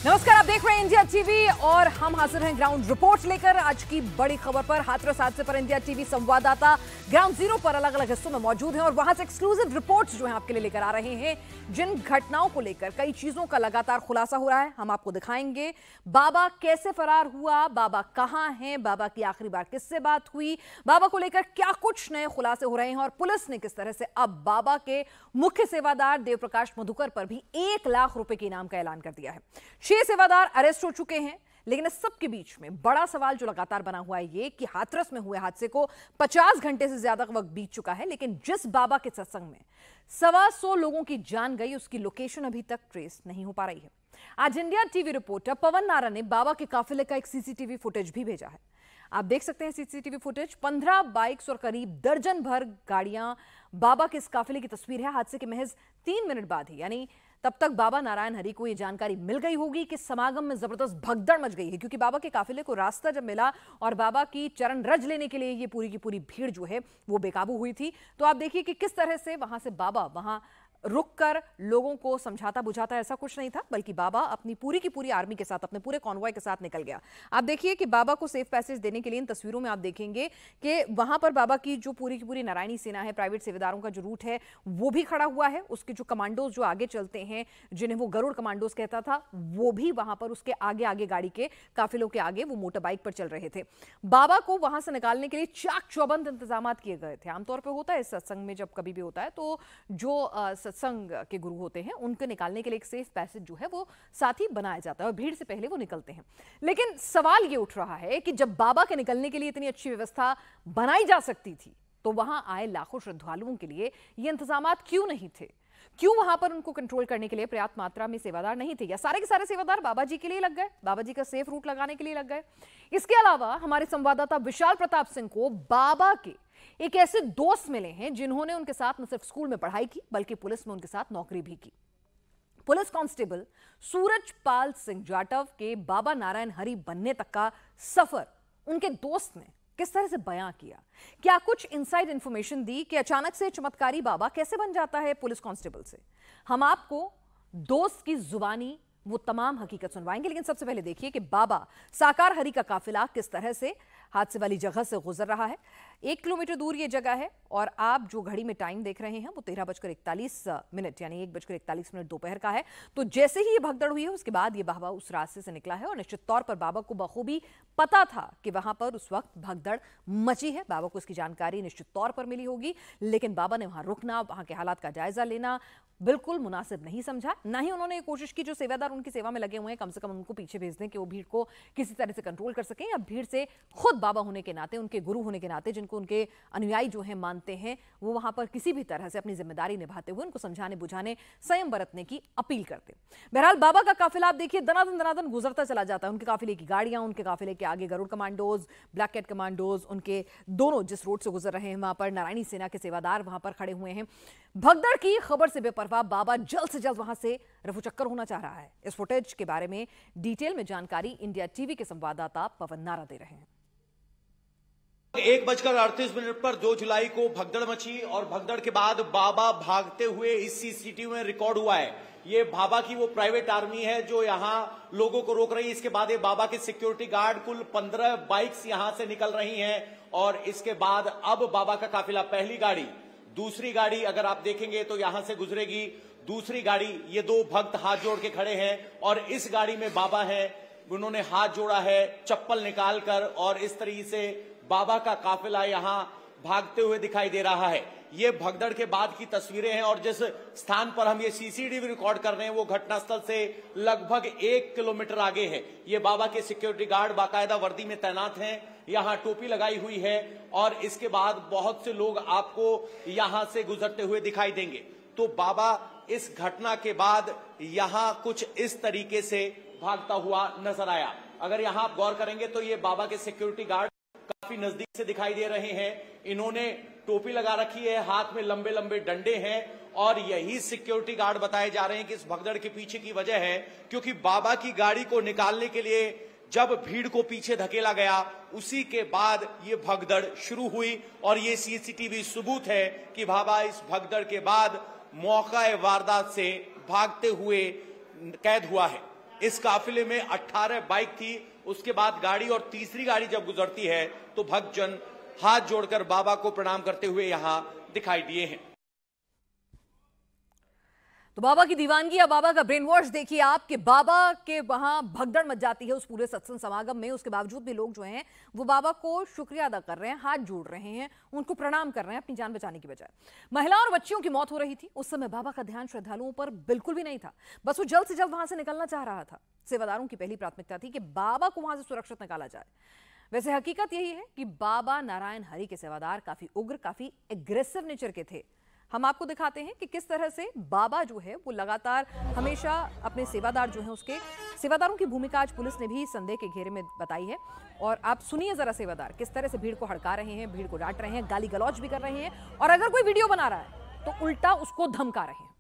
नमस्कार, आप देख रहे हैं इंडिया टीवी और हम हाजिर हैं ग्राउंड रिपोर्ट लेकर। आज की बड़ी खबर पर हाथरस हादसे पर इंडिया टीवी संवाददाता ग्राउंड जीरो पर अलग अलग हिस्सों में मौजूद हैं और वहां से एक्सक्लूसिव रिपोर्ट्स जो हैं आपके लिए लेकर आ रहे हैं। जिन घटनाओं को लेकर कई चीजों का लगातार खुलासा हो रहा है, हम आपको दिखाएंगे। बाबा कैसे फरार हुआ, बाबा कहां हैं, बाबा की आखिरी बार किससे बात हुई, बाबा को लेकर क्या कुछ नए खुलासे हो रहे हैं और पुलिस ने किस तरह से अब बाबा के मुख्य सेवादार देवप्रकाश मधुकर पर भी 1 लाख रुपए के इनाम का ऐलान कर दिया है। 6 सेवादार अरेस्ट हो चुके हैं, लेकिन इस सब के बीच में बड़ा सवाल जो लगातार बना हुआ है ये कि हाथरस में हुए हादसे को 50 घंटे से ज्यादा वक्त बीत चुका है, लेकिन जिस बाबा के सत्संग में 125 लोगों की जान गई उसकी लोकेशन अभी तक ट्रेस नहीं हो पा रही है। आज इंडिया टीवी रिपोर्टर पवन नारा ने बाबा के काफिले का एक सीसीटीवी फुटेज भी भेजा है। आप देख सकते हैं सीसीटीवी फुटेज। 15 बाइक्स और करीब दर्जन भर गाड़ियां बाबा के इस काफिले की तस्वीर है। हादसे के महज 3 मिनट बाद ही, यानी तब तक बाबा नारायण हरि को यह जानकारी मिल गई होगी कि समागम में जबरदस्त भगदड़ मच गई है, क्योंकि बाबा के काफिले को रास्ता जब मिला और बाबा की चरण रज लेने के लिए ये पूरी की पूरी भीड़ जो है वो बेकाबू हुई थी। तो आप देखिए कि किस तरह से वहां से बाबा वहां रुककर लोगों को समझाता बुझाता ऐसा कुछ नहीं था, बल्कि बाबा अपनी पूरी की पूरी आर्मी के साथ, अपने पूरे कॉन्वॉय के साथ निकल गया। आप देखिए कि बाबा को सेफ पैसेज देने के लिए इन तस्वीरों में आप देखेंगे कि वहां पर बाबा की जो पूरी की पूरी नारायणी सेना है, प्राइवेट सेवादारों का जो रूट है वो भी खड़ा हुआ है। उसके जो कमांडोज जो आगे चलते हैं, जिन्हें वो गरुड़ कमांडोज कहता था, वो भी वहां पर उसके आगे आगे गाड़ी के काफिलों के आगे वो मोटर बाइक पर चल रहे थे। बाबा को वहां से निकालने के लिए चाक चौबंद इंतजाम किए गए थे। आमतौर पर होता है इस सत्संग में, जब कभी भी होता है तो जो सत्संग के गुरु होते हैं उनको निकालने के लिए एक सेफ पैसेज जो है वो साथ ही बनाया जाता है और भीड़ से पहले वो निकलते हैं। लेकिन सवाल ये उठ रहा है कि जब बाबा के निकलने के लिए इतनी अच्छी व्यवस्था बनाई जा सकती थी, तो वहां आए लाखों श्रद्धालुओं के लिए ये इंतजामात क्यों नहीं थे? क्यों वहां पर उनको कंट्रोल करने के लिए पर्याप्त मात्रा में सेवादार नहीं थे? या सारे के सारे सेवादार बाबा जी के लिए लग गए, बाबा जी का सेफ रूट लगाने के लिए लग गए? इसके अलावा हमारे संवाददाता विशाल प्रताप सिंह को बाबा के एक ऐसे दोस्त मिले हैं जिन्होंने उनके साथ न सिर्फ स्कूल में पढ़ाई की बल्कि पुलिस में उनके साथ नौकरी भी की। पुलिस कांस्टेबल सूरजपाल सिंह जाटव के बाबा नारायण हरि बनने तक का सफर उनके दोस्त ने किस तरह से बयां किया, क्या कुछ इनसाइड इंफॉर्मेशन दी कि अचानक से चमत्कारी बाबा कैसे बन जाता है पुलिस कांस्टेबल से? हम आपको दोस्त की जुबानी वो तमाम हकीकत सुनवाएंगे, लेकिन सबसे पहले देखिए कि बाबा साकार हरि का काफिला किस तरह से हादसे वाली जगह से गुजर रहा है। 1 किलोमीटर दूर ये जगह है और आप जो घड़ी में टाइम देख रहे हैं वो 13:41 यानी 1:41 दोपहर का है। तो जैसे ही ये भगदड़ हुई है उसके बाद ये बाबा उस रास्ते से निकला है और निश्चित तौर पर बाबा को बखूबी पता था कि वहां पर उस वक्त भगदड़ मची है। बाबा को इसकी जानकारी निश्चित तौर पर मिली होगी, लेकिन बाबा ने वहां रुकना, वहां के हालात का जायजा लेना बिल्कुल मुनासिब नहीं समझा। ना ही उन्होंने कोशिश की जो सेवादार उनकी सेवा में लगे हुए हैं कम से कम उनको पीछे भेज दें कि वो भीड़ को किसी तरह से कंट्रोल कर सकें, या भीड़ से खुद बाबा होने के नाते, उनके गुरु होने के नाते, जिनको उनके अनुयायी जो है मानते हैं, वो वहां पर किसी भी तरह से अपनी जिम्मेदारी निभाते हुए उनको समझाने बुझाने, संयम बरतने की अपील करते। बहरहाल बाबा का काफिला आप देखिए दनादन दनादन गुजरता चला जाता है। उनके काफिले की गाड़ियां, उनके काफिले के आगे Garud commandos, black cat commandos, उनके दोनों जिस रोड से गुजर रहे हैं वहां पर नारायणी सेना के सेवादार वहां पर खड़े हुए हैं। भगदड़ की खबर से बेपरवाह बाबा जल्द से जल्द वहां से रफू चक्कर होना चाह रहा है। इस फुटेज के बारे में डिटेल में जानकारी इंडिया टीवी के संवाददाता पवन नारा दे रहे हैं। 1:38 पर 2 जुलाई को भगदड़ मची और भगदड़ के बाद बाबा भागते हुए इस सीसीटीवी में रिकॉर्ड हुआ है। ये बाबा की वो प्राइवेट आर्मी है जो यहाँ लोगों को रोक रही है। इसके बाद ये बाबा के सिक्योरिटी गार्ड, कुल 15 बाइक्स यहां से निकल रही हैं और इसके बाद अब बाबा का काफिला, पहली गाड़ी, दूसरी गाड़ी अगर आप देखेंगे तो यहां से गुजरेगी, दूसरी गाड़ी, ये 2 भक्त हाथ जोड़ के खड़े हैं और इस गाड़ी में बाबा है, उन्होंने हाथ जोड़ा है चप्पल निकालकर और इस तरीके से बाबा का काफिला यहां भागते हुए दिखाई दे रहा है। ये भगदड़ के बाद की तस्वीरें हैं और जिस स्थान पर हम ये सीसीटीवी रिकॉर्ड कर रहे हैं वो घटनास्थल से लगभग 1 किलोमीटर आगे है। ये बाबा के सिक्योरिटी गार्ड बाकायदा वर्दी में तैनात हैं, यहां टोपी लगाई हुई है और इसके बाद बहुत से लोग आपको यहां से गुजरते हुए दिखाई देंगे। तो बाबा इस घटना के बाद यहां कुछ इस तरीके से भागता हुआ नजर आया। अगर यहां आप गौर करेंगे तो ये बाबा के सिक्योरिटी गार्ड काफी नजदीक से दिखाई दे रहे हैं। इन्होंने टोपी लगा रखी है, हाथ में लंबे लंबे डंडे हैं और यही सिक्योरिटी गार्ड बताए जा रहे हैं कि इस भगदड़ के पीछे की वजह है क्योंकि बाबा की गाड़ी को निकालने के लिए जब भीड़ को पीछे धकेला गया उसी के बाद ये भगदड़ शुरू हुई और ये सीसीटीवी सबूत है कि बाबा इस भगदड़ के बाद मौका वारदात से भागते हुए कैद हुआ है। इस काफिले में 18 बाइक थी। उसके बाद गाड़ी और तीसरी गाड़ी जब गुजरती है तो भक्तजन हाथ जोड़कर बाबा को प्रणाम करते हुए यहां दिखाई दिए हैं। तो बाबा की दीवानगी या बाबा का ब्रेन वॉश देखिए आप कि बाबा के वहां भगदड़ मच जाती है उस पूरे सत्संग समागम में। उसके बावजूद भी लोग जो हैं वो बाबा को शुक्रिया अदा कर रहे हैं, हाथ जोड़ रहे हैं, उनको प्रणाम कर रहे हैं अपनी जान बचाने की बजाय। महिलाओं और बच्चियों की मौत हो रही थी, उस समय बाबा का ध्यान श्रद्धालुओं पर बिल्कुल भी नहीं था। बस वो जल्द से जल्द वहां से निकलना चाह रहा था। सेवादारों की पहली प्राथमिकता थी कि बाबा को वहां से सुरक्षित निकाला जाए। वैसे हकीकत यही है कि बाबा नारायण हरि के सेवादार काफी उग्र, काफी एग्रेसिव नेचर के थे। हम आपको दिखाते हैं कि किस तरह से बाबा जो है वो लगातार हमेशा अपने सेवादार जो हैं उसके सेवादारों की भूमिका आज पुलिस ने भी संदेह के घेरे में बताई है। और आप सुनिए जरा सेवादार किस तरह से भीड़ को हड़का रहे हैं, भीड़ को डांट रहे हैं, गाली गलौज भी कर रहे हैं, और अगर कोई वीडियो बना रहा है तो उल्टा उसको धमका रहे हैं।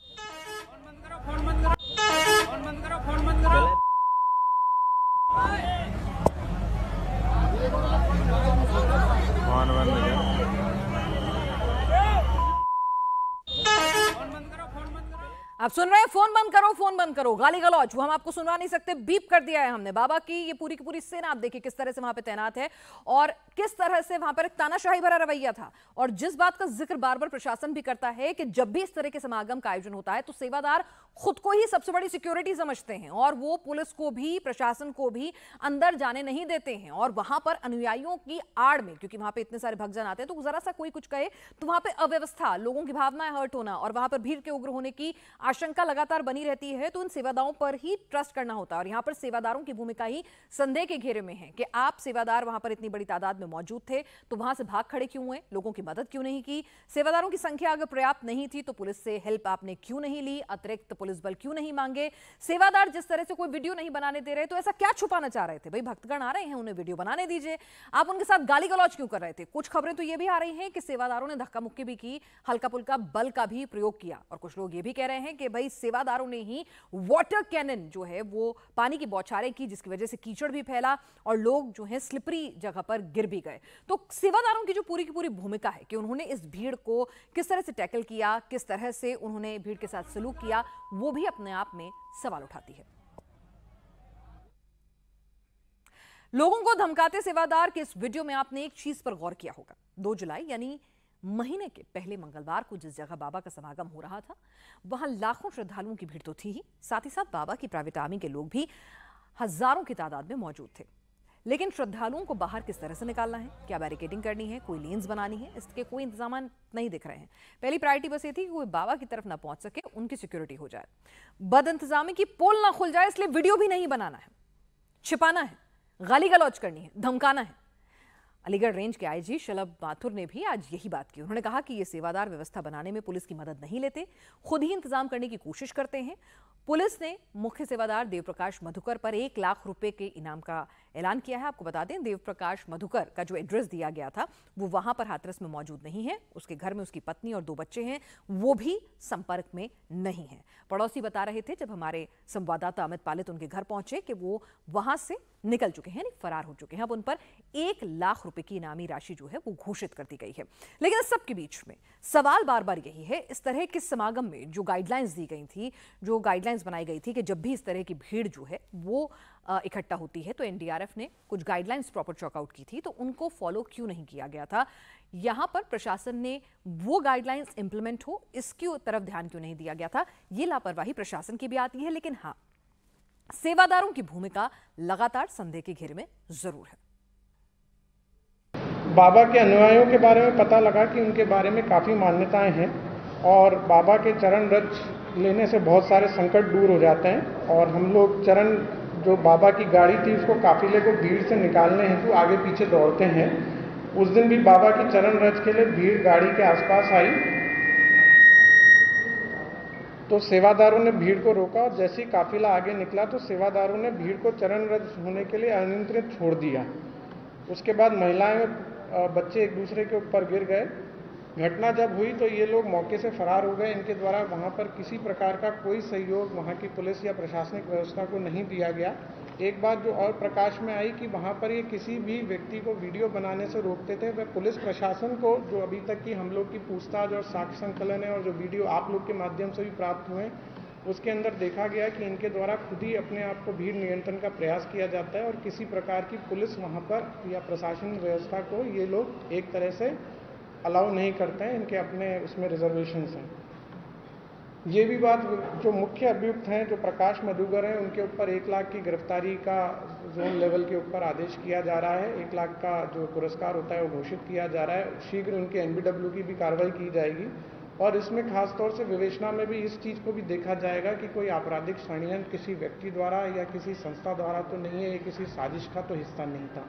आप सुन रहे हैं फोन बंद करो, फोन बंद करो, गाली गलौज, वो हम आपको सुनवा नहीं सकते, बीप कर दिया है हमने। बाबा की ये पूरी की पूरी सेना आप देखिए किस तरह से वहां पे तैनात है और किस तरह से वहां पर एक तानाशाही भरा रवैया था। और जिस बात का जिक्र बार बार प्रशासन भी करता है कि जब भी इस तरह के समागम का आयोजन होता है तो सेवादार खुद को ही सबसे बड़ी सिक्योरिटी समझते हैं और वो पुलिस को भी, प्रशासन को भी अंदर जाने नहीं देते हैं। और वहां पर अनुयायियों की आड़ में, क्योंकि वहां पे इतने सारे भक्तजन आते हैं, तो जरा सा कोई कुछ कहे तो वहां पे अव्यवस्था, लोगों की भावनाएं हर्ट होना और वहां पर भीड़ के उग्र होने की आशंका लगातार बनी रहती है। तो इन सेवादारों पर ही ट्रस्ट करना होता है और यहां पर सेवादारों की भूमिका ही संदेह के घेरे में है कि आप सेवादार वहां पर इतनी बड़ी तादाद में मौजूद थे तो वहां से भाग खड़े क्यों हुए, लोगों की मदद क्यों नहीं की, सेवादारों की संख्या अगर पर्याप्त नहीं थी तो पुलिस से हेल्प आपने क्यों नहीं ली, अतिरिक्त पुलिस बल क्यों नहीं मांगे, सेवादार जिस तरह से कोई वीडियो नहीं बनाने दे रहे तो ऐसा क्या छुपाना चाह रहे थे। भाई भक्तगण आ रहे हैं, उन्हें वीडियो बनाने दीजिए, आप उनके साथ गाली गलौज क्यों कर रहे थे। कुछ खबरें तो ये भी आ रही हैं कि सेवादारों ने धक्का मुक्की भी की, हल्का पुल्का बल का भी प्रयोग किया और कुछ लोग ये भी कह रहे हैं कि भाई सेवादारों ने ही वाटर कैनन जो है वो पानी की बौछारें की जिसकी वजह से कीचड़ भी फैला और लोग जो है स्लिपरी जगह पर गिर भी गए। तो सेवादारों की जो पूरी की पूरी भूमिका है कि उन्होंने इस भीड़ को किस तरह से टैकल किया, किस तरह से उन्होंने भीड़ के साथ सलूक किया, वो भी अपने आप में सवाल उठाती है। लोगों को धमकाते सेवादार के इस वीडियो में आपने एक चीज पर गौर किया होगा। 2 जुलाई यानी महीने के पहले मंगलवार को जिस जगह बाबा का समागम हो रहा था वहां लाखों श्रद्धालुओं की भीड़ तो थी ही, साथ ही साथ बाबा की प्राइवेट आर्मी के लोग भी हजारों की तादाद में मौजूद थे। लेकिन श्रद्धालुओं को बाहर किस तरह से निकालना है, क्या बैरिकेडिंग करनी है, कोई लेन्स बनानी है, इसके कोई इंतजाम नहीं दिख रहे हैं। पहली प्रायोरिटी बस ये थी कि कोई बाबा की तरफ ना पहुंच सके, उनकी सिक्योरिटी हो जाए, बदइंतजामी की पोल ना खुल जाए, इसलिए वीडियो भी नहीं बनाना है, छिपाना है, गाली गलौज करनी है, धमकाना है। अलीगढ़ रेंज के आईजी शलभ माथुर ने भी आज यही बात की। उन्होंने कहा कि ये सेवादार व्यवस्था बनाने में पुलिस की मदद नहीं लेते, खुद ही इंतजाम करने की कोशिश करते हैं। पुलिस ने मुख्य सेवादार देवप्रकाश मधुकर पर 1 लाख रुपए के इनाम का ऐलान किया है। आपको बता दें देवप्रकाश मधुकर का जो एड्रेस दिया गया था वो वहां पर हाथरस में मौजूद नहीं है। उसके घर में उसकी पत्नी और 2 बच्चे हैं, वो भी संपर्क में नहीं है। पड़ोसी बता रहे थे जब हमारे संवाददाता अमित पालित उनके घर पहुंचे कि वो वहां से निकल चुके हैं, फरार हो चुके हैं। अब उन पर 1 लाख रुपए की इनामी राशि जो है वो घोषित कर दी गई है। लेकिन इस सब के बीच में सवाल बार बार यही है, इस तरह के समागम में जो गाइडलाइंस दी गई थी, जो गाइडलाइंस बनाई गई थी कि जब भी इस तरह की भीड़ जो है वो इकट्ठा होती है तो एनडीआरएफ ने कुछ गाइडलाइंस प्रॉपर चॉकआउट की थी, तो उनको फॉलो क्यों नहीं किया गया था। यहां पर प्रशासन ने वो गाइडलाइंस इंप्लीमेंट हो इसकी तरफ ध्यान क्यों नहीं दिया गया था। ये लापरवाही प्रशासन की भी आती है, लेकिन हाँ सेवादारों की भूमिका लगातार संदेह के घेरे में जरूर है। बाबा के अनुयायियों के बारे में पता लगा कि उनके बारे में काफ़ी मान्यताएं हैं और बाबा के चरण रज लेने से बहुत सारे संकट दूर हो जाते हैं। और हम लोग चरण जो बाबा की गाड़ी थी उसको काफिले को भीड़ से निकालने हेतु आगे पीछे दौड़ते हैं। उस दिन भी बाबा की चरण रज के लिए भीड़ गाड़ी के आसपास आई तो सेवादारों ने भीड़ को रोका और जैसे ही काफिला आगे निकला तो सेवादारों ने भीड़ को चरण रज होने के लिए अनियंत्रित छोड़ दिया। उसके बाद महिलाएं बच्चे एक दूसरे के ऊपर गिर गए। घटना जब हुई तो ये लोग मौके से फरार हो गए। इनके द्वारा वहाँ पर किसी प्रकार का कोई सहयोग वहाँ की पुलिस या प्रशासनिक व्यवस्था को नहीं दिया गया। एक बात जो और प्रकाश में आई कि वहाँ पर ये किसी भी व्यक्ति को वीडियो बनाने से रोकते थे। वह पुलिस प्रशासन को जो अभी तक की हम लोग की पूछताछ और साक्ष्य संकलन है और जो वीडियो आप लोग के माध्यम से भी प्राप्त हुए उसके अंदर देखा गया कि इनके द्वारा खुद ही अपने आप को भीड़ नियंत्रण का प्रयास किया जाता है और किसी प्रकार की पुलिस वहाँ पर या प्रशासनिक व्यवस्था को ये लोग एक तरह से अलाउ नहीं करते हैं, इनके अपने उसमें रिजर्वेशंस हैं। ये भी बात, जो मुख्य अभियुक्त हैं जो प्रकाश मधुकर हैं, उनके ऊपर 1 लाख की गिरफ्तारी का जोन लेवल के ऊपर आदेश किया जा रहा है। 1 लाख का जो पुरस्कार होता है वो घोषित किया जा रहा है। शीघ्र उनके NBW की भी कार्रवाई की जाएगी और इसमें खासतौर से विवेचना में भी इस चीज़ को भी देखा जाएगा कि कोई आपराधिक षड्यंत्र किसी व्यक्ति द्वारा या किसी संस्था द्वारा तो नहीं है, ये किसी साजिश का तो हिस्सा नहीं था।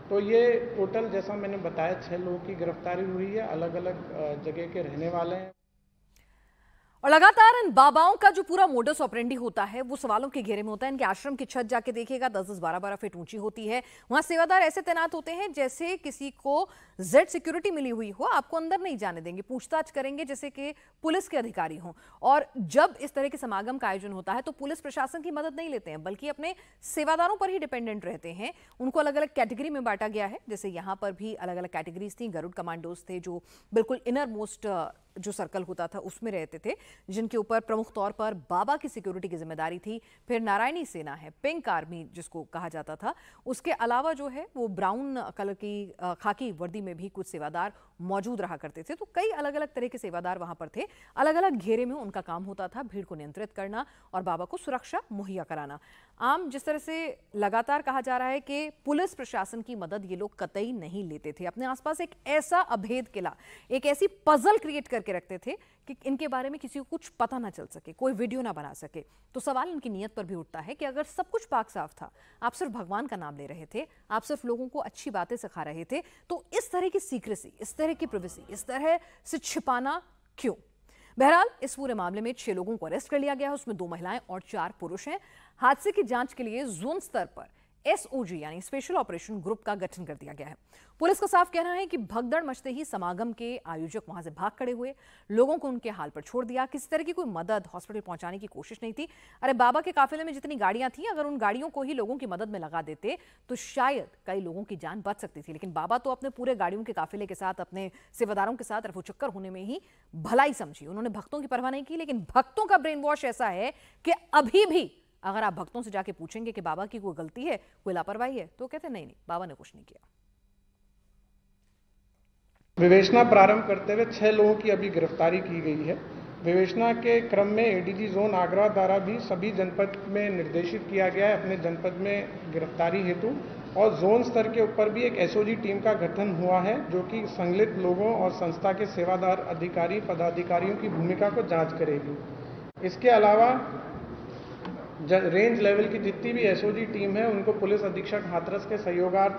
तो ये टोटल, जैसा मैंने बताया, 6 लोगों की गिरफ्तारी हुई है, अलग अलग जगह के रहने वाले हैं। और लगातार इन बाबाओं का जो पूरा मोडस ऑपरेंडी होता है वो सवालों के घेरे में होता है। इनके आश्रम की छत जाके देखिएगा 10-10, 12-12 फीट ऊंची होती है। वहां सेवादार ऐसे तैनात होते हैं जैसे किसी को जेड सिक्योरिटी मिली हुई हो, आपको अंदर नहीं जाने देंगे, पूछताछ करेंगे जैसे कि पुलिस के अधिकारी हों। और जब इस तरह के समागम का आयोजन होता है तो पुलिस प्रशासन की मदद नहीं लेते हैं, बल्कि अपने सेवादारों पर ही डिपेंडेंट रहते हैं। उनको अलग अलग कैटेगरी में बांटा गया है। जैसे यहाँ पर भी अलग अलग कैटेगरीज थी। गरुड़ कमांडोज थे जो बिल्कुल इनर मोस्ट जो सर्कल होता था उसमें रहते थे, जिनके ऊपर प्रमुख तौर पर बाबा की सिक्योरिटी की जिम्मेदारी थी। फिर नारायणी सेना है, पिंक आर्मी जिसको कहा जाता था। उसके अलावा जो है वो ब्राउन कलर की खाकी वर्दी में भी कुछ सेवादार मौजूद रहा करते थे। तो कई अलग अलग तरह के सेवादार वहां पर थे। अलग अलग घेरे में उनका काम होता था भीड़ को नियंत्रित करना और बाबा को सुरक्षा मुहैया कराना। आम जिस तरह से लगातार कहा जा रहा है कि पुलिस प्रशासन की मदद ये लोग कतई नहीं लेते थे। अपने आसपास एक ऐसा अभेद किला, एक ऐसी पजल क्रिएट करके रखते थे कि इनके बारे में किसी को कुछ पता ना चल सके, कोई वीडियो ना बना सके। तो सवाल इनकी नीयत पर भी उठता है कि अगर सब कुछ पाक साफ था, आप सिर्फ भगवान का नाम ले रहे थे, आप सिर्फ लोगों को अच्छी बातें सिखा रहे थे, तो इस तरह की सीक्रेसी, इस तरह की प्रिवेसी, इस तरह से छिपाना क्यों? बहरहाल इस पूरे मामले में 6 लोगों को अरेस्ट कर लिया गया है। उसमें 2 महिलाएं और 4 पुरुष हैं। हादसे की जांच के लिए जोन स्तर पर SOG यानी स्पेशल ऑपरेशन ग्रुप का गठन कर दिया गया है। पुलिस का साफ कहना है कि भगदड़ मचते ही समागम के आयोजक वहां से भाग खड़े हुए, लोगों को उनके हाल पर छोड़ दिया। किसी तरह की कोई मदद, हॉस्पिटल पहुंचाने की कोशिश नहीं थी। अरे बाबा के काफिले में जितनी गाड़ियां थी, अगर उन गाड़ियों को ही लोगों की मदद में लगा देते तो शायद कई लोगों की जान बच सकती थी। लेकिन बाबा तो अपने पूरे गाड़ियों के काफिले के साथ, अपने सेवादारों के साथ रफूचक्कर होने में ही भलाई समझी। उन्होंने भक्तों की परवाह नहीं की। लेकिन भक्तों का ब्रेन वॉश ऐसा है कि अभी भी अगर आप भक्तों से जाके पूछेंगे कि बाबा की कोई गलती है, कोई लापरवाही है, तो कहते नहीं, बाबा ने कुछ नहीं किया। विवेचना प्रारंभ करते हुए 6 लोगों की अभी गिरफ्तारी की गई है। विवेचना के क्रम में ADG जोन आगरा द्वारा भी सभी जनपद में निर्देशित किया गया है अपने जनपद में गिरफ्तारी हेतु, और जोन स्तर के ऊपर भी एक SOG टीम का गठन हुआ है जो कि संलिप्त लोगों और संस्था के सेवादार अधिकारी पदाधिकारियों की भूमिका को जांच करेगी। इसके अलावा रेंज लेवल की जितनी भी SOG टीम है उनको पुलिस अधीक्षक हाथरस के सहयोगार्थ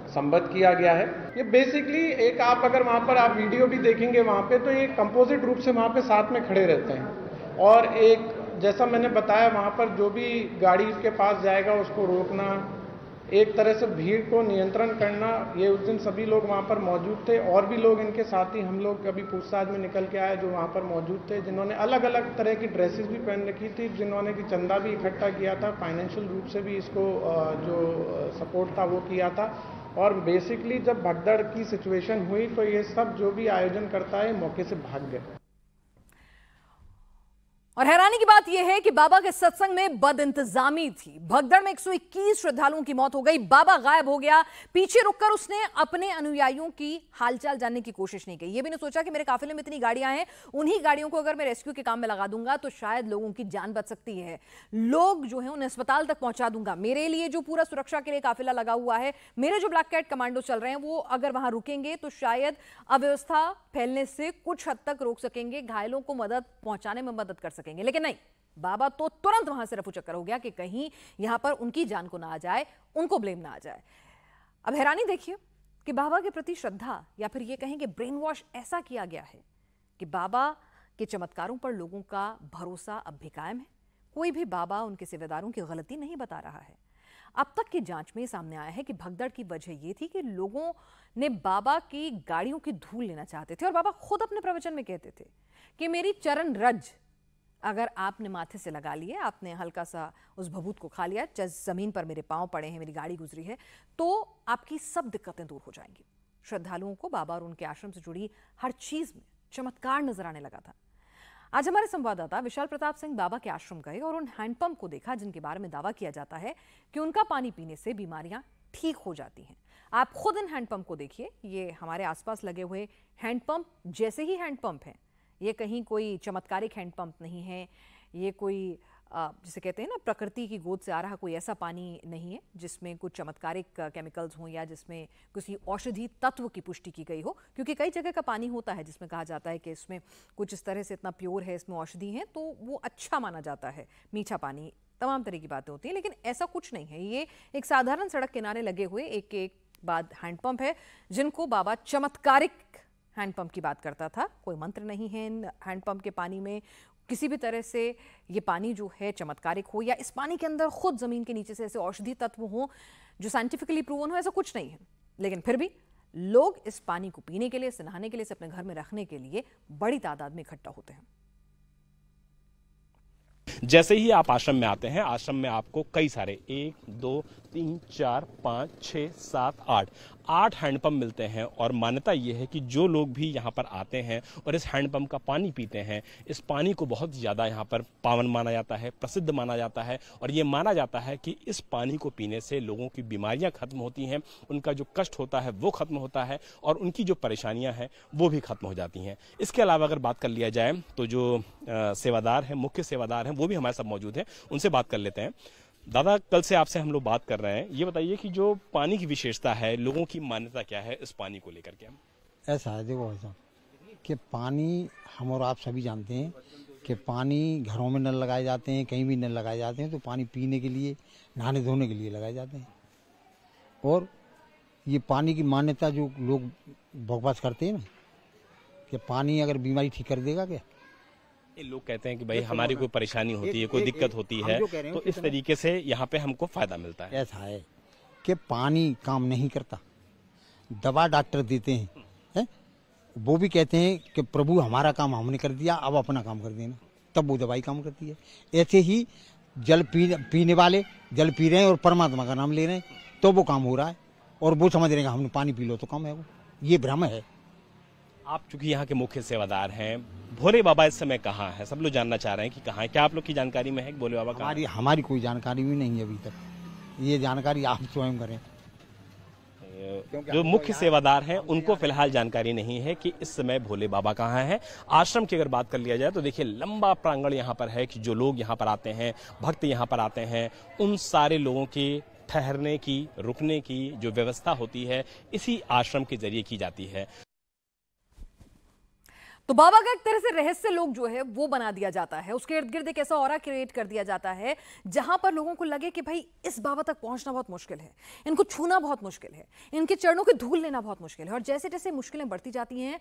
संबद्ध किया गया है। ये बेसिकली एक, आप अगर वहाँ पर आप वीडियो भी देखेंगे वहाँ पे, तो ये कंपोजिट रूप से वहाँ पे साथ में खड़े रहते हैं। और एक, जैसा मैंने बताया, वहाँ पर जो भी गाड़ी के पास जाएगा उसको रोकना, एक तरह से भीड़ को नियंत्रण करना। ये उस दिन सभी लोग वहाँ पर मौजूद थे और भी लोग इनके साथ ही हम लोग कभी पूछताछ में निकल के आए जो वहाँ पर मौजूद थे, जिन्होंने अलग अलग तरह की ड्रेसेस भी पहन रखी थी, जिन्होंने कि चंदा भी इकट्ठा किया था, फाइनेंशियल रूप से भी इसको जो सपोर्ट था वो किया था। और बेसिकली जब भगदड़ की सिचुएशन हुई तो ये सब जो भी आयोजन करता है मौके से भाग गए। और हैरानी की बात यह है कि बाबा के सत्संग में बदइंतजामी थी। भगदड़ में 121 श्रद्धालुओं की मौत हो गई। बाबा गायब हो गया। पीछे रुककर उसने अपने अनुयायियों की हालचाल जानने की कोशिश नहीं की। यह भी नहीं सोचा कि मेरे काफिले में इतनी गाड़ियां हैं, उन्हीं गाड़ियों को अगर मैं रेस्क्यू के काम में लगा दूंगा तो शायद लोगों की जान बच सकती है, लोग जो है उन्हें अस्पताल तक पहुंचा दूंगा। मेरे लिए जो पूरा सुरक्षा के लिए काफिला लगा हुआ है, मेरे जो ब्लैक कैट कमांडो चल रहे हैं, वो अगर वहां रुकेंगे तो शायद अव्यवस्था फैलने से कुछ हद तक रोक सकेंगे, घायलों को मदद पहुंचाने में मदद कर सकेंगे। लेकिन नहीं, बाबा तो तुरंत वहां से रफूचक्कर हो गया कि कहीं यहां पर उनकी जान को ना आ जाए, उनको ब्लेम ना आ जाए। अब हैरानी देखिए कि बाबा के प्रति श्रद्धा या फिर ये कहें कि ब्रेन वॉश ऐसा किया गया है कि बाबा के चमत्कारों पर लोगों का भरोसा अब भी कायम है। कोई भी बाबा उनके सेवादारों की गलती नहीं बता रहा है। अब तक की जांच में सामने आया है कि भगदड़ की वजह यह थी कि लोगों ने बाबा की गाड़ियों की धूल लेना चाहते थे और बाबा खुद अपने प्रवचन में कहते थे कि मेरी चरण रज अगर आपने माथे से लगा लिए, आपने हल्का सा उस भभूत को खा लिया, जमीन पर मेरे पांव पड़े हैं, मेरी गाड़ी गुजरी है, तो आपकी सब दिक्कतें दूर हो जाएंगी। श्रद्धालुओं को बाबा और उनके आश्रम से जुड़ी हर चीज में चमत्कार नजर आने लगा था। आज हमारे संवाददाता विशाल प्रताप सिंह बाबा के आश्रम गए और उन हैंडपंप को देखा जिनके बारे में दावा किया जाता है कि उनका पानी पीने से बीमारियां ठीक हो जाती हैं। आप खुद इन हैंडपंप को देखिए, ये हमारे आसपास लगे हुए हैंडपंप जैसे ही हैंडपंप हैं। ये कहीं कोई चमत्कारिक हैंडपंप नहीं है, ये कोई जिसे कहते हैं ना प्रकृति की गोद से आ रहा कोई ऐसा पानी नहीं है जिसमें कुछ चमत्कारिक केमिकल्स हों या जिसमें किसी औषधि तत्व की पुष्टि की गई हो। क्योंकि कई जगह का पानी होता है जिसमें कहा जाता है कि इसमें कुछ इस तरह से इतना प्योर है, इसमें औषधि है, तो वो अच्छा माना जाता है, मीठा पानी, तमाम तरह की बातें होती हैं। लेकिन ऐसा कुछ नहीं है। ये एक साधारण सड़क किनारे लगे हुए एक बाद हैंडपंप है जिनको बाबा चमत्कारिक हैंडपंप की बात करता था। कोई मंत्र नहीं है इन हैंडपंप के पानी में, किसी भी तरह से ये पानी जो है चमत्कारिक हो या इस पानी के अंदर खुद जमीन के नीचे से ऐसे औषधि तत्व हो जो साइंटिफिकली प्रूवन हो, ऐसा कुछ नहीं है। लेकिन फिर भी लोग इस पानी को पीने के लिए, इसे नहाने के लिए, इसे अपने घर में रखने के लिए बड़ी तादाद में इकट्ठा होते हैं। जैसे ही आप आश्रम में आते हैं, आश्रम में आपको कई सारे 1 2 3 4 5 6 7 8 हैंडपंप मिलते हैं। और मान्यता यह है कि जो लोग भी यहाँ पर आते हैं और इस हैंडपंप का पानी पीते हैं, इस पानी को बहुत ज़्यादा यहाँ पर पावन माना जाता है, प्रसिद्ध माना जाता है। और ये माना जाता है कि इस पानी को पीने से लोगों की बीमारियाँ खत्म होती हैं, उनका जो कष्ट होता है वो खत्म होता है और उनकी जो परेशानियाँ हैं वो भी खत्म हो जाती हैं। इसके अलावा अगर बात कर लिया जाए तो जो सेवादार हैं, मुख्य सेवादार हैं, वो भी हमारे साथ मौजूद हैं, उनसे बात कर लेते हैं। दादा, कल से आपसे हम लोग बात कर रहे हैं, ये बताइए कि जो पानी की विशेषता है, लोगों की मान्यता क्या है इस पानी को लेकर के? ऐसा है, देखो ऐसा कि पानी हम और आप सभी जानते हैं कि पानी घरों में नल लगाए जाते हैं, कहीं भी नल लगाए जाते हैं, तो पानी पीने के लिए, नहाने धोने के लिए लगाए जाते हैं। और ये पानी की मान्यता जो लोग बकवास करते हैं ना कि पानी अगर बीमारी ठीक कर देगा, क्या लोग कहते हैं कि भाई हमारी कोई परेशानी होती है, कोई दिक्कत होती है, तो इस तरीके से यहाँ पे हमको फायदा मिलता है। ऐसा है कि पानी काम नहीं करता, दवा डॉक्टर देते हैं, वो भी कहते हैं कि प्रभु हमारा काम हमने कर दिया, अब अपना काम कर देना, तब वो दवाई काम करती है। ऐसे ही जल पीने वाले जल पी रहे हैं और परमात्मा का नाम ले रहे हैं, तो वो काम हो रहा है और वो समझ रहे हैं हमने पानी पी लो तो काम है। वो ये भ्रम है। आप चूंकि यहाँ के मुख्य सेवादार हैं, भोले बाबा इस समय कहाँ है? सब लोग जानना चाह रहे हैं कि कहाँ है। क्या आप लोग की जानकारी में है कि भोले बाबा कहाँ है? हमारी कोई जानकारी भी नहीं है अभी तक, ये जानकारी आप स्वयं करें। जो मुख्य सेवादार हैं उनको फिलहाल जानकारी नहीं है कि इस समय भोले बाबा कहाँ हैं। आश्रम की अगर बात कर लिया जाए तो देखिए लंबा प्रांगण यहाँ पर है कि जो लोग यहाँ पर आते हैं, भक्त यहाँ पर आते हैं, उन सारे लोगों की ठहरने की, रुकने की जो व्यवस्था होती है इसी आश्रम के जरिए की जाती है। तो बाबा का एक तरह से रहस्य लोग जो है वो बना दिया जाता है, उसके इर्द गिर्द एक ऐसा ऑरा क्रिएट कर दिया जाता है जहां पर लोगों को लगे कि भाई इस बाबा तक पहुंचना बहुत मुश्किल है, इनको छूना बहुत मुश्किल है, इनके चरणों की धूल लेना बहुत मुश्किल है। और जैसे जैसे मुश्किलें बढ़ती जाती हैं,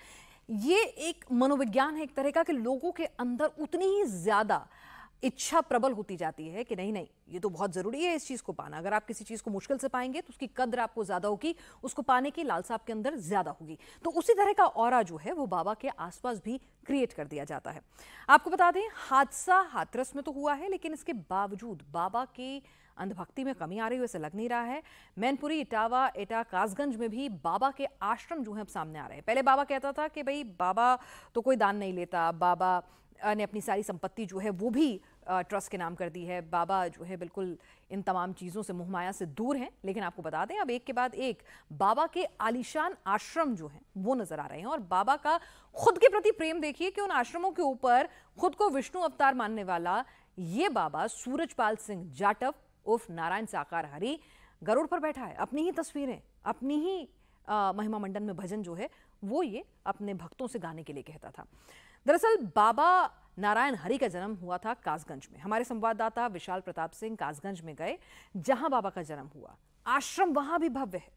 ये एक मनोविज्ञान है एक तरह का कि लोगों के अंदर उतनी ही ज्यादा इच्छा प्रबल होती जाती है कि नहीं नहीं ये तो बहुत जरूरी है इस चीज को पाना। अगर आप किसी चीज को मुश्किल से पाएंगे तो उसकी कद्र आपको ज्यादा होगी, उसको पाने की लालसा आपके अंदर ज्यादा होगी। तो उसी तरह का ऑरा जो है वो बाबा के आसपास भी क्रिएट कर दिया जाता है। आपको बता दें, हादसा हाथरस में तो हुआ है, लेकिन इसके बावजूद बाबा की अंधभक्ति में कमी आ रही हो ऐसा लग नहीं रहा है। मैनपुरी, इटावा, एटा, कासगंज में भी बाबा के आश्रम जो है अब सामने आ रहे हैं। पहले बाबा कहता था कि भाई बाबा तो कोई दान नहीं लेता, बाबा ने अपनी सारी संपत्ति जो है वो भी ट्रस्ट के नाम कर दी है, बाबा जो है बिल्कुल इन तमाम चीज़ों से मोहमाया से दूर हैं। लेकिन आपको बता दें अब एक के बाद एक बाबा के आलीशान आश्रम जो हैं वो नजर आ रहे हैं। और बाबा का खुद के प्रति प्रेम देखिए कि उन आश्रमों के ऊपर खुद को विष्णु अवतार मानने वाला ये बाबा सूरजपाल सिंह जाटव उर्फ नारायण साकार हरि गरुड़ पर बैठा है। अपनी ही तस्वीरें, अपनी ही महिमा मंडन में भजन जो है वो ये अपने भक्तों से गाने के लिए कहता था। दरअसल बाबा नारायण हरि का जन्म हुआ था कासगंज में। हमारे संवाददाता विशाल प्रताप सिंह कासगंज में गए जहां बाबा का जन्म हुआ। आश्रम वहां भी भव्य है।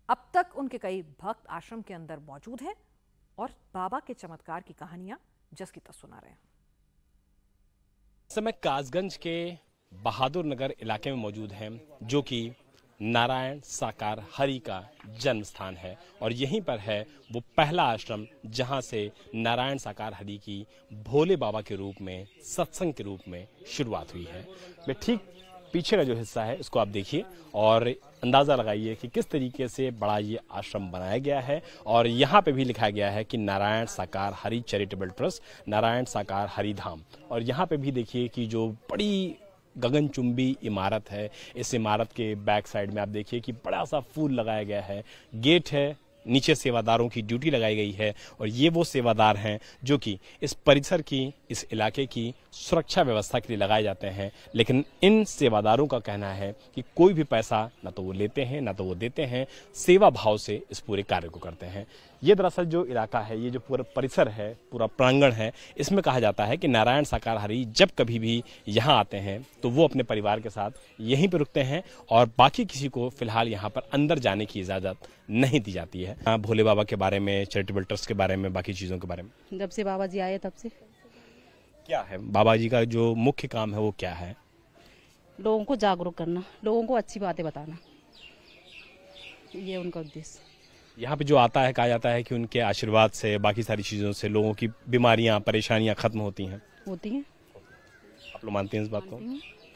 अब तक उनके कई भक्त आश्रम के अंदर मौजूद हैं और बाबा के चमत्कार की कहानियां जस की तस सुना रहे हैं। इस समय कासगंज के बहादुर नगर इलाके में मौजूद हैं, जो कि नारायण साकार हरि का जन्म स्थान है। और यहीं पर है वो पहला आश्रम जहां से नारायण साकार हरि की भोले बाबा के रूप में, सत्संग के रूप में शुरुआत हुई है। मैं ठीक पीछे का जो हिस्सा है इसको आप देखिए, और अंदाजा लगाइए कि किस तरीके से बड़ा ये आश्रम बनाया गया है। और यहाँ पे भी लिखा गया है कि नारायण साकार हरि चैरिटेबल ट्रस्ट, नारायण साकार हरि धाम। और यहाँ पे भी देखिए कि जो बड़ी गगनचुंबी इमारत है, इस इमारत के बैक साइड में आप देखिए कि बड़ा सा फूल लगाया गया है, गेट है, नीचे सेवादारों की ड्यूटी लगाई गई है। और ये वो सेवादार हैं जो कि इस परिसर की, इस इलाके की सुरक्षा व्यवस्था के लिए लगाए जाते हैं। लेकिन इन सेवादारों का कहना है कि कोई भी पैसा ना तो वो लेते हैं ना तो वो देते हैं, सेवा भाव से इस पूरे कार्य को करते हैं। ये दरअसल जो इलाका है, ये जो पूरा परिसर है, पूरा प्रांगण है, इसमें कहा जाता है कि नारायण साकार हरि जब कभी भी यहाँ आते हैं तो वो अपने परिवार के साथ यहीं पर रुकते हैं और बाकी किसी को फिलहाल यहाँ पर अंदर जाने की इजाज़त नहीं दी जाती है। भोले बाबा के बारे में, चैरिटेबल ट्रस्ट के बारे में, बाकी चीज़ों के बारे में जब से बाबा जी आए तब से क्या है बाबा जी का जो मुख्य काम है वो क्या है? लोगों को जागरूक करना, लोगों को अच्छी बातें बताना, ये उनका उद्देश्य। यहाँ पे जो आता है, कहा जाता है कि उनके आशीर्वाद से, बाकी सारी चीज़ों से लोगों की बीमारियाँ, परेशानियाँ खत्म होती हैं। होती हैं। आप लोग मानते हैं इस बात को?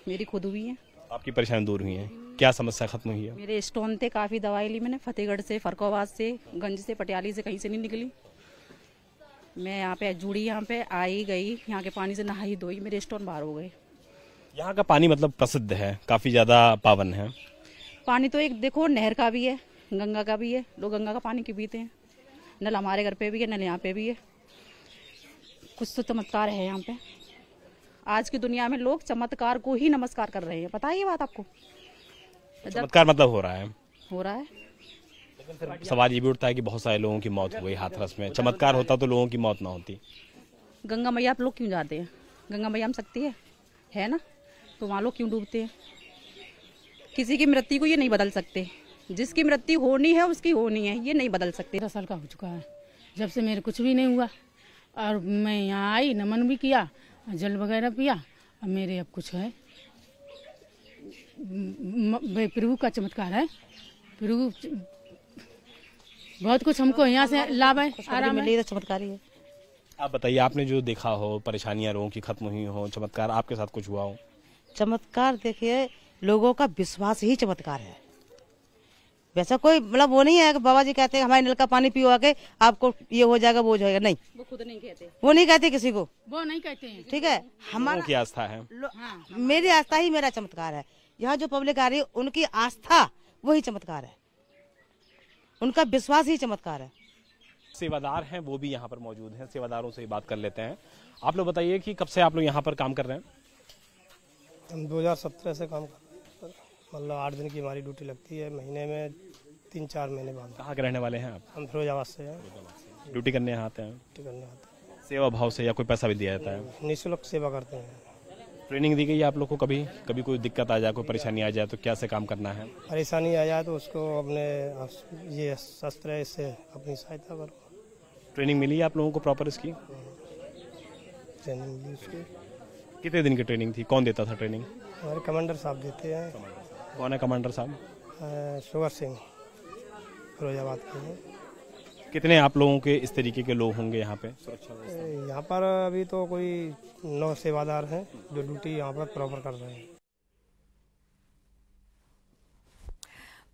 मेरी खुद हुई है। आपकी परेशानी दूर हुई है? क्या समस्या खत्म हुई है? मेरे स्टोन थे, काफ़ी दवाई ली मैंने, फतेहगढ़ से, फरकोबाद से, गंज से, पटियाली से, कहीं से नहीं निकली। मैं यहाँ पे जुड़ी, यहाँ पे आई गई, यहाँ के पानी से नहाई धोई, मेरे स्टोन बाहर हो गए। यहाँ का पानी मतलब प्रसिद्ध है, काफ़ी ज़्यादा पावन है। पानी तो एक देखो नहर का भी है, गंगा का भी है, लोग गंगा का पानी क्यों पीते हैं? नल हमारे घर पे भी है, नल यहाँ पे भी है। कुछ तो चमत्कार है यहाँ पे। आज की दुनिया में लोग चमत्कार को ही नमस्कार कर रहे हैं, पता है ये बात आपको? चमत्कार मतलब हो रहा है। लेकिन फिर सवाल ये भी उठता है कि बहुत सारे लोगों की मौत हो गई हाथरस में। चमत्कार होता तो लोगों की मौत ना होती। गंगा मैया आप लोग क्यों जाते हैं? गंगा मैया में शक्ति है ना, तो वहाँ लोग क्यों डूबते हैं? किसी की मृत्यु को ये नहीं बदल सकते, जिसकी मृत्यु होनी है उसकी होनी है, ये नहीं बदल सकते। 13 साल का हो चुका है जब से मेरे कुछ भी नहीं हुआ, और मैं यहाँ आई, नमन भी किया, जल वगैरह पिया, और मेरे अब कुछ है। प्रभु का चमत्कार है, प्रभु बहुत कुछ हमको यहाँ से लाभ है, आराम है। चमत्कार ही है। आप बताइए, आपने जो देखा हो, परेशानियां लोगों की खत्म हुई हो, चमत्कार आपके साथ कुछ हुआ हो? चमत्कार देखिए, लोगों का विश्वास ही चमत्कार है। वैसा कोई मतलब वो नहीं है कि बाबा जी कहते हैं हमारे नल का पानी पियो आके आपको ये हो जाएगा, वो हो जाएगा, नहीं, वो खुद नहीं कहते, वो नहीं कहते किसी को, वो नहीं कहते हैं। ठीक है, हमारा की आस्था है। मेरी आस्था ही मेरा चमत्कार है। यहाँ जो पब्लिक आ रही है उनकी आस्था वही चमत्कार है, उनका विश्वास ही चमत्कार है। सेवादार हैं वो भी यहाँ पर मौजूद हैं, सेवादारों से बात कर लेते हैं। आप लोग बताइए कि कब से आप लोग यहाँ पर काम कर रहे हैं? हम 2017 से काम कर रहे हैं। मतलब 8 दिन की हमारी ड्यूटी लगती है, महीने में 3-4 महीने बाद। कहाँ के रहने वाले हैं आप? हम फिरोजाबाद से हैं। ड्यूटी करने यहाँ आते हैं? ड्यूटी करने आते हैं। सेवा भाव से या कोई पैसा भी दिया जाता है? निःशुल्क सेवा करते हैं। ट्रेनिंग दी गई है आप लोग को? कभी कोई दिक्कत आ जाए, कोई परेशानी आ जाए तो क्या से काम करना है? परेशानी आ जाए तो उसको अपने ये शस्त्र है, इससे अपनी सहायता करो। ट्रेनिंग मिली है आप लोगों को प्रॉपर इसकी? ट्रेनिंग मिली उसकी। कितने दिन की ट्रेनिंग थी? कौन देता था ट्रेनिंग? हमारे कमांडर साहब देते हैं। कौन है कमांडर साहब? शुगर सिंह, फिरोजाबाद के हैं। कितने आप लोगों के इस तरीके के लोग होंगे यहाँ पे? यहाँ पर अभी तो कोई 9 सेवादार हैं जो ड्यूटी यहाँ पर प्रॉपर कर रहे हैं।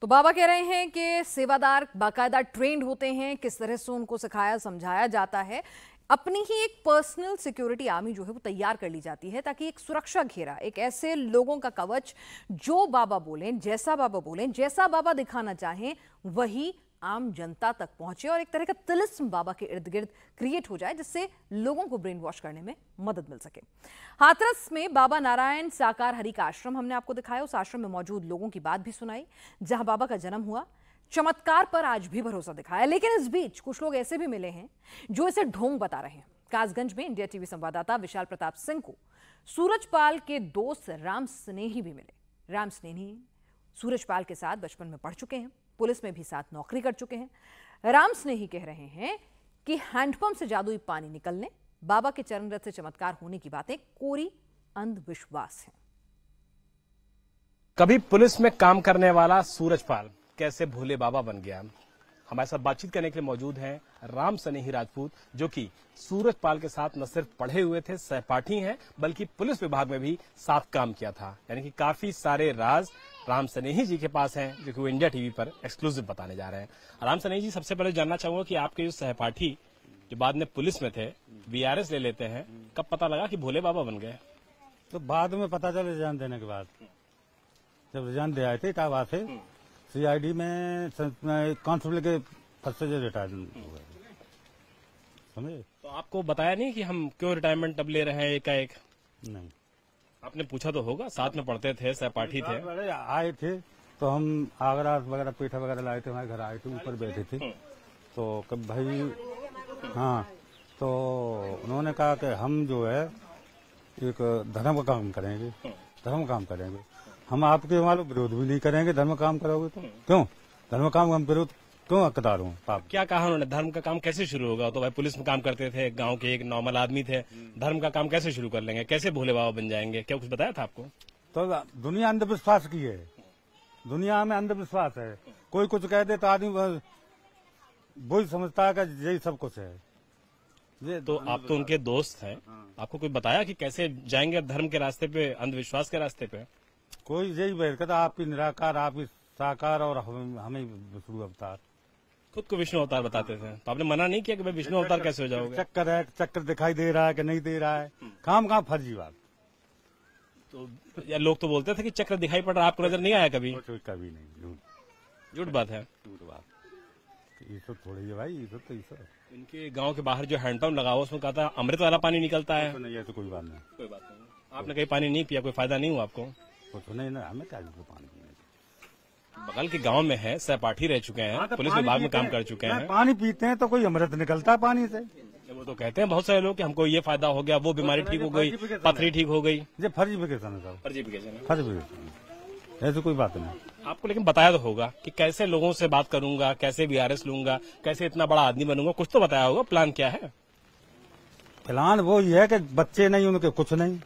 तो बाबा कह रहे हैं कि सेवादार बाकायदा ट्रेंड होते हैं, किस तरह से उनको सिखाया समझाया जाता है। अपनी ही एक पर्सनल सिक्योरिटी आर्मी जो है वो तैयार कर ली जाती है, ताकि एक सुरक्षा घेरा, एक ऐसे लोगों का कवच, जो बाबा बोलें, जैसा बाबा बोलें, जैसा बाबा दिखाना चाहें वही आम जनता तक पहुंचे और एक तरह का तिलिस्म बाबा के इर्द गिर्द क्रिएट हो जाए, जिससे लोगों को ब्रेन वॉश करने में मदद मिल सके। हाथरस में बाबा नारायण साकार हरि का आश्रम हमने आपको दिखाया, उस आश्रम में मौजूद लोगों की बात भी सुनाई, जहां बाबा का जन्म हुआ। चमत्कार पर आज भी भरोसा दिखाया, लेकिन इस बीच कुछ लोग ऐसे भी मिले हैं जो इसे ढोंग बता रहे हैं। कासगंज में इंडिया टीवी संवाददाता विशाल प्रताप सिंह को सूरजपाल के दोस्त राम स्नेही भी मिले। राम स्नेही सूरजपाल के साथ बचपन में पढ़ चुके हैं, पुलिस में भी साथ नौकरी कर चुके हैं। राम स्नेही कह रहे हैं कि हैंडपंप से जादुई पानी निकलने, बाबा के चरण रथ से चमत्कार होने की बातें कोरी अंधविश्वास है। कभी पुलिस में काम करने वाला सूरजपाल कैसे भोले बाबा बन गया, हमारे साथ बातचीत करने के लिए मौजूद हैं राम सनेही राजपूत, जो कि सूरजपाल के साथ न सिर्फ पढ़े हुए थे, सहपाठी हैं, बल्कि पुलिस विभाग में भी साथ काम किया था। यानी कि काफी सारे राज राम सनेही जी के पास हैं, जो कि वो इंडिया टीवी पर एक्सक्लूसिव बताने जा रहे हैं। राम सनेही जी, सबसे पहले जानना चाहूंगा कि आपके जो सहपाठी जो बाद में पुलिस में थे, वीआरएस ले लेते हैं, कब पता लगा कि भोले बाबा बन गए? तो बाद में पता चला रिजाइन देने के बाद, जब रिजाइन दे आए थे इटावा से, सीआईडी में कांस्टेबल के पद से रिटायर हो गए, समझे? तो आपको बताया नहीं कि हम क्यों रिटायरमेंट अब ले रहे हैं एकाएक? नहीं, आपने पूछा तो होगा, साथ में पढ़ते थे, सहपाठी थे। आए थे तो हम आगरा वगैरह पेठा वगैरह लाए थे, हमारे घर आए थे, ऊपर बैठे थे, तो कब भाई हाँ, तो उन्होंने कहा कि हम जो है एक धर्म का काम करेंगे, धर्म काम करेंगे, हम आपके मालूम विरोध भी नहीं करेंगे, धर्म काम करोगे तो क्यों धर्म काम हम विरोध क्यों हकदार हूँ? आप क्या कहा उन्होंने? धर्म का काम कैसे शुरू होगा? तो भाई पुलिस में काम करते थे, गांव के एक नॉर्मल आदमी थे, धर्म का काम कैसे शुरू कर लेंगे, कैसे भोले बाबा बन जाएंगे? क्या कुछ बताया था आपको? तो दुनिया अंधविश्वास की है, दुनिया में अंधविश्वास है, कोई कुछ कह दे तो आदमी वही समझता है कि यही सब कुछ है। ये तो आप तो उनके दोस्त हैं, आपको कोई बताया कि कैसे जाएंगे धर्म के रास्ते पे, अंधविश्वास के रास्ते पे? कोई यही बैठ कहता आपकी निराकार, आपकी साकार और हमें विष्णु अवतार। खुद को विष्णु अवतार बताते थे, तो आपने मना नहीं किया कि भाई विष्णु अवतार कैसे हो जाओगे? चक्कर है, चक्कर दिखाई दे रहा है कि नहीं दे रहा है, काम फर्जी बात। तो या लोग तो बोलते थे कि चक्र दिखाई पड़ रहा, आपको नजर नहीं आया कभी? कभी नहीं, झूठ बात है। झूठ बात, ये सब थोड़ी है भाई, ये सब तो ये इनके गांव के बाहर जो हैंडपंप लगा हुआ उसमें कहा था अमृत वाला पानी निकलता है। तो नहीं है तो कोई बात नहीं, कोई बात नहीं। आपने कहीं पानी नहीं पिया, कोई फायदा नहीं हुआ आपको? कुछ नहीं ना, हमें क्या पानी पीने। बगल के गांव में है, सहपाठी रह चुके हैं, पुलिस विभाग में काम कर चुके हैं, पानी पीते हैं तो कोई अमृत निकलता है पानी से। वो तो कहते हैं बहुत सारे लोग कि हमको ये फायदा हो गया, वो बीमारी ठीक हो गई, पथरी ठीक हो गई। ये फर्जिफिकेशन है, फर्जिफिकेशन, ऐसी कोई बात नहीं। आपको लेकिन बताया तो होगा कि कैसे लोगों से बात करूंगा, कैसे वीआरएस लूंगा, कैसे इतना बड़ा आदमी बनूंगा, कुछ तो बताया होगा। प्लान क्या है? प्लान वो ही है कि बच्चे नहीं, उनके कुछ नहीं,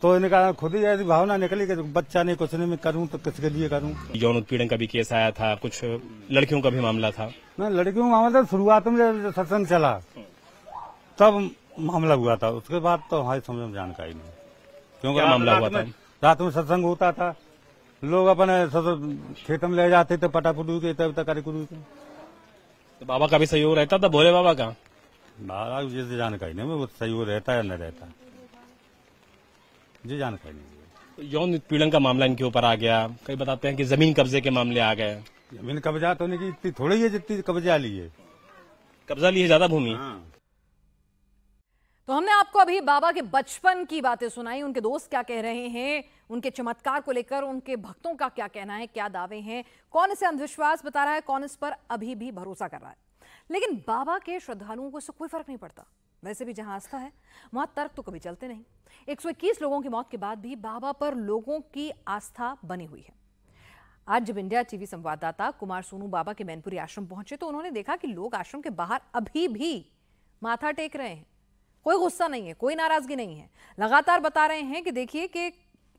तो इनका खुद ही ऐसी भावना निकली कि बच्चा नहीं, कुछ नहीं, मैं करूं तो किसके लिए करूं। यौन उत्पीड़न का भी केस आया था, कुछ लड़कियों का भी मामला था। ना लड़कियों का मामला शुरुआत में सत्संग चला तब मामला हुआ था, उसके बाद तो हमारी समझ में जानकारी नहीं, क्योंकि मामला हुआ था? रात में सत्संग होता था, लोग अपने खेत में ले जाते थे, पटापुटू के तब तक करे कुरू के। तो बाबा का भी सहयोग रहता था, भोले बाबा का? बाबा जैसे जानकारी नहीं, वो सहयोग रहता है या नहीं रहता, जी जानकारी नहीं। तो यौन उत्पीड़न का मामला इनके ऊपर आ गया, कई बताते हैं कि जमीन कब्जे के मामले आ गए। जमीन कब्जा तो नहीं, इतनी थोड़ी है जितनी कब्जा ली है, कब्जा ली है ज्यादा भूमि। तो हमने आपको अभी बाबा के बचपन की बातें सुनाई, उनके दोस्त क्या कह रहे हैं, उनके चमत्कार को लेकर उनके भक्तों का क्या कहना है, क्या दावे हैं, कौन इसे अंधविश्वास बता रहा है, कौन इस पर अभी भी भरोसा कर रहा है। लेकिन बाबा के श्रद्धालुओं को इससे कोई फर्क नहीं पड़ता। वैसे भी जहां आस्था है वहां तर्क तो कभी चलते नहीं। 121 लोगों की मौत के बाद भी बाबा पर लोगों की आस्था बनी हुई है। आज जब इंडिया टीवी संवाददाता कुमार सोनू बाबा के मैनपुरी आश्रम पहुंचे तो उन्होंने देखा कि लोग आश्रम के बाहर अभी भी माथा टेक रहे हैं। कोई गुस्सा नहीं है, कोई नाराजगी नहीं है। लगातार बता रहे हैं कि देखिए कि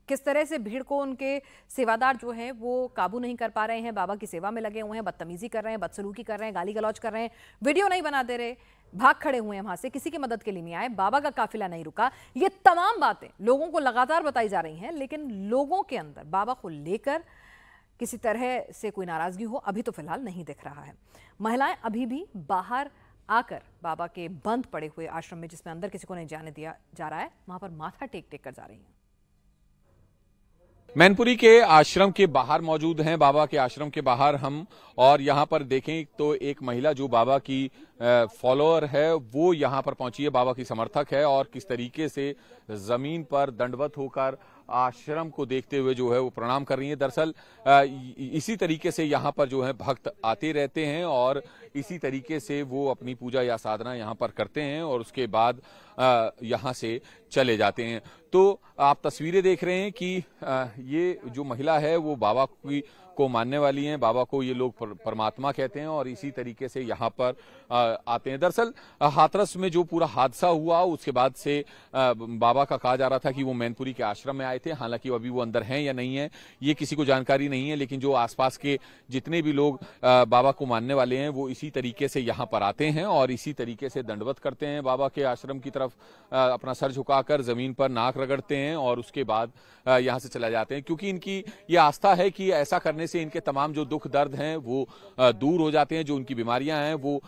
किस तरह से भीड़ को उनके सेवादार जो है वो काबू नहीं कर पा रहे हैं, बाबा की सेवा में लगे हुए हैं, बदतमीजी कर रहे हैं, बदसलूकी कर रहे हैं, गाली गलौज कर रहे हैं, वीडियो नहीं बना दे रहे, भाग खड़े हुए हैं वहां से, किसी की मदद के लिए नहीं आए, बाबा का काफिला नहीं रुका। ये तमाम बातें लोगों को लगातार बताई जा रही हैं, लेकिन लोगों के अंदर बाबा को लेकर किसी तरह से कोई नाराजगी हो अभी तो फिलहाल नहीं दिख रहा है। महिलाएं अभी भी बाहर आकर बाबा के बंद पड़े हुए आश्रम में, जिसमें अंदर किसी को नहीं जाने दिया जा रहा है, वहां पर माथा टेक टेक कर जा रही हैं। मैनपुरी के आश्रम के बाहर मौजूद हैं, बाबा के आश्रम के बाहर हम, और यहाँ पर देखें तो एक महिला जो बाबा की फॉलोअर है वो यहाँ पर पहुंची है, बाबा की समर्थक है, और किस तरीके से जमीन पर दंडवत होकर आश्रम को देखते हुए जो है वो प्रणाम कर रही है। दरअसल इसी तरीके से यहाँ पर जो है भक्त आते रहते हैं और इसी तरीके से वो अपनी पूजा या साधना यहाँ पर करते हैं और उसके बाद यहाँ से चले जाते हैं। तो आप तस्वीरें देख रहे हैं कि ये जो महिला है वो बाबा की को मानने वाली हैं। बाबा को ये लोग परमात्मा कहते हैं और इसी तरीके से यहाँ पर आते हैं। दरअसल हाथरस में जो पूरा हादसा हुआ उसके बाद से बाबा का कहा जा रहा था कि वो मैनपुरी के आश्रम में आए थे। हालांकि अभी वो अंदर हैं या नहीं है ये किसी को जानकारी नहीं है, लेकिन जो आसपास के जितने भी लोग बाबा को मानने वाले हैं वो इसी तरीके से यहाँ पर आते हैं और इसी तरीके से दंडवत करते हैं बाबा के आश्रम की तरफ, अपना सर झुकाकर जमीन पर नाक रगड़ते हैं और उसके बाद यहाँ से चले जाते हैं, क्योंकि इनकी ये आस्था है कि ऐसा करने से इनके तमाम जो दुख दर्द हैं वो दूर हो जाते हैं, जो उनकी बीमारियां हैं वो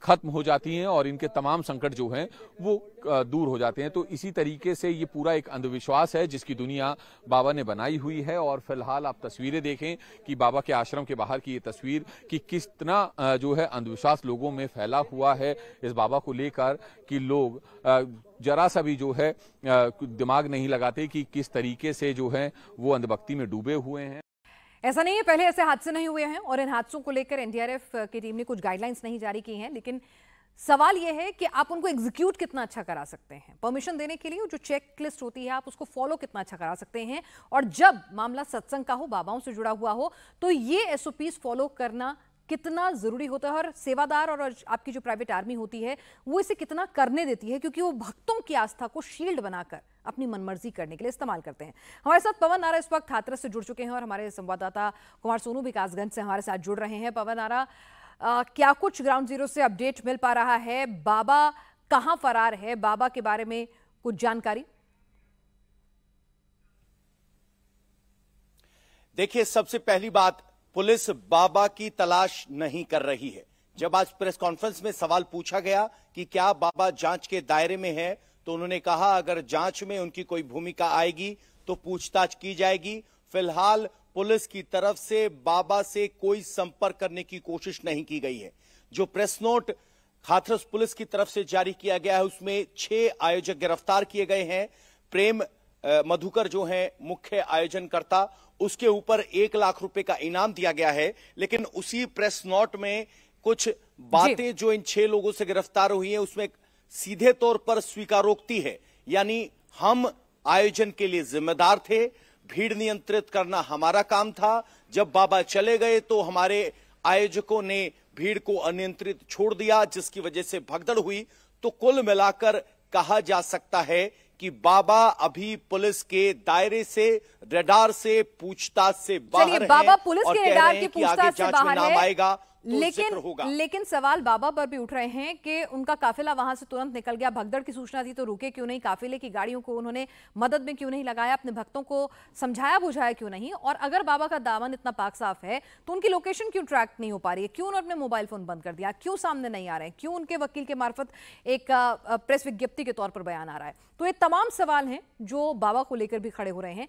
खत्म हो जाती हैं और इनके तमाम संकट जो हैं वो दूर हो जाते हैं। तो इसी तरीके से ये पूरा एक अंधविश्वास है जिसकी दुनिया बाबा ने बनाई हुई है। और फिलहाल आप तस्वीरें देखें कि बाबा के आश्रम के बाहर की ये तस्वीर कि कितना जो है अंधविश्वास लोगों में फैला हुआ है इस बाबा को लेकर कि लोग जरा सा भी जो है दिमाग नहीं लगाते कि किस तरीके से जो है वो अंधभक्ति में डूबे हुए हैं। ऐसा नहीं है, पहले ऐसे हादसे नहीं हुए हैं और इन हादसों को लेकर एनडीआरएफ की टीम ने कुछ गाइडलाइंस नहीं जारी की हैं, लेकिन सवाल यह है कि आप उनको एग्जीक्यूट कितना अच्छा करा सकते हैं। परमिशन देने के लिए जो चेक लिस्ट होती है आप उसको फॉलो कितना अच्छा करा सकते हैं, और जब मामला सत्संग का हो, बाबाओं से जुड़ा हुआ हो, तो ये एसओपीज फॉलो करना कितना जरूरी होता है। और सेवादार और आपकी जो प्राइवेट आर्मी होती है वो इसे कितना करने देती है, क्योंकि वो भक्तों की आस्था को शील्ड बनाकर अपनी मनमर्जी करने के लिए इस्तेमाल करते हैं। हमारे साथ पवन नारा इस वक्त हाथरस से जुड़ चुके हैं और हमारे संवाददाता कुमार सोनू विकासगंज से हमारे साथ जुड़ रहे हैं। पवन नारा, क्या कुछ ग्राउंड जीरो से अपडेट मिल पा रहा है? बाबा कहां फरार है? बाबा के बारे में कुछ जानकारी? देखिए, सबसे पहली बात, पुलिस बाबा की तलाश नहीं कर रही है। जब आज प्रेस कॉन्फ्रेंस में सवाल पूछा गया कि क्या बाबा जांच के दायरे में है, तो उन्होंने कहा अगर जांच में उनकी कोई भूमिका आएगी तो पूछताछ की जाएगी। फिलहाल पुलिस की तरफ से बाबा से कोई संपर्क करने की कोशिश नहीं की गई है। जो प्रेस नोट हाथरस पुलिस की तरफ से जारी किया गया है उसमें 6 आयोजक गिरफ्तार किए गए हैं। प्रेम मधुकर जो है मुख्य आयोजनकर्ता, उसके ऊपर 1 लाख रुपए का इनाम दिया गया है। लेकिन उसी प्रेस नोट में कुछ बातें जो इन 6 लोगों से गिरफ्तार हुई है उसमें सीधे तौर पर स्वीकारोक्ति है, यानी हम आयोजन के लिए जिम्मेदार थे, भीड़ नियंत्रित करना हमारा काम था। जब बाबा चले गए तो हमारे आयोजकों ने भीड़ को अनियंत्रित छोड़ दिया, जिसकी वजह से भगदड़ हुई। तो कुल मिलाकर कहा जा सकता है कि बाबा अभी पुलिस के दायरे से, रडार से, पूछताछ से बाहर है। बाबा पुलिस के रडार की पूछताछ से बाहर है, आएगा तो लेकिन सवाल बाबा पर भी उठ रहे हैं कि उनका काफिला वहां से तुरंत निकल गया, भगदड़ की सूचना थी तो रुके क्यों नहीं, काफिले की गाड़ियों को उन्होंने मदद में क्यों नहीं लगाया, अपने भक्तों को समझाया बुझाया क्यों नहीं? और अगर बाबा का दामन इतना पाक साफ है तो उनकी लोकेशन क्यों ट्रैक नहीं हो पा रही है? क्यों उन्होंने अपने मोबाइल फोन बंद कर दिया? क्यों सामने नहीं आ रहे हैं? क्यों उनके वकील के मार्फत एक प्रेस विज्ञप्ति के तौर पर बयान आ रहा है? तो ये तमाम सवाल हैं जो बाबा को लेकर भी खड़े हो रहे हैं।